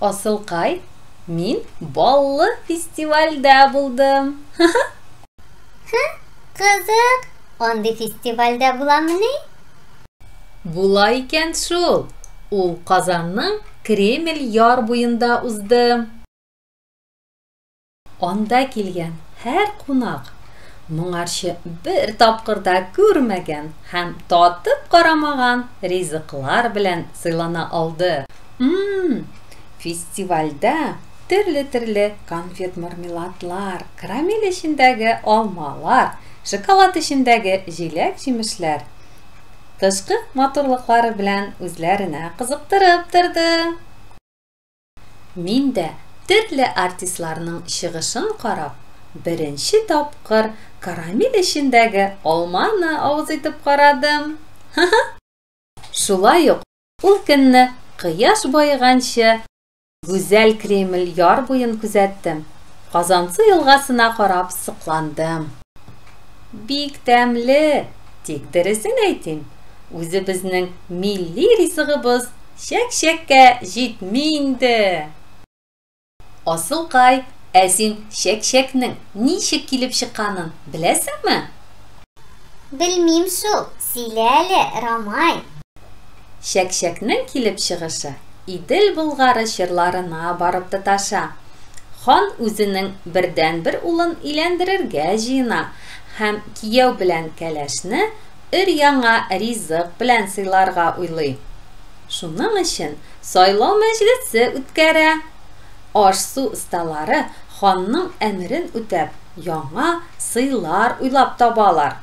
Асылкай, мин баллы фестивальдә булдым. Кызык, андый фестивальдә буламыни? Була икән шул. Ул Казанның Кремль яр буенда узды. Анда килгән һәр кунак моңарчы бер тапкыр да күрмәгән һәм татып карамаган ризыклар белән сыйлана алды. Фестивальдә төрле конфет-мармеладлар, карамель эчендәге алмалар, шоколад эчендәге җиләк-җимешләр тышкы матурлыклары белән үзләренә кызыктырып торды. Мин дә төрле артистларның чыгышын карап, беренче тапкыр карамель эчендәге алманы авыз итеп карадым. Шулай ук ул көнне кояш баеганчы гүзәл Кремль яр буен күзәттем. Казанцы елгасына карап сыкландым. Бик тәмле, тик дөресен әйтим, үзебезнең милли ризыгыбыз чәк-чәккә җитми инде. Асылкай, ә син чәк-чәкнең ничек килеп чыкканын беләсеңме? Белмим шул, сөйлә әле, Рамай. Чәк-чәкнең килеп чыгышы Идел Болгары чырларына барып тоташа. Хан үзенең бердән-бер улын иләндерергә җыена һәм кияү белән кәләшне өр-яңа ризык белән сыйларга уйлый. Шуның өчен сайлау мәҗлесе үткәрә. Аш-су осталары ханның әмерен үтәп, яңа сыйлар уйлап табалар.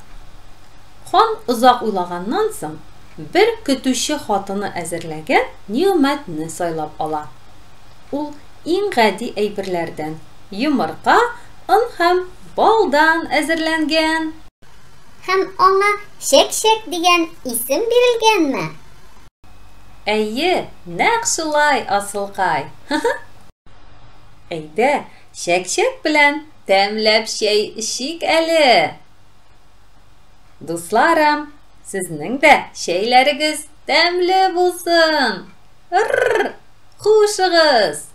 Хан озак уйлаганнан соң бер көтүче хатыны әзерләгән ниъмәтне сайлап ала. Ул иң гади әйберләрдән йомырка, он һәм балдан әзерләнгән. Һәм аңа Чәк-чәк дигән исем бирелгәнме? Әйе, нәкъ шулай, Асылкай. Әйдә, чәк-чәк белән тәмләп чәй эчик әле. Дусларым, сезнең дә чәйләрегез тәмле булсын. Хушыгыз!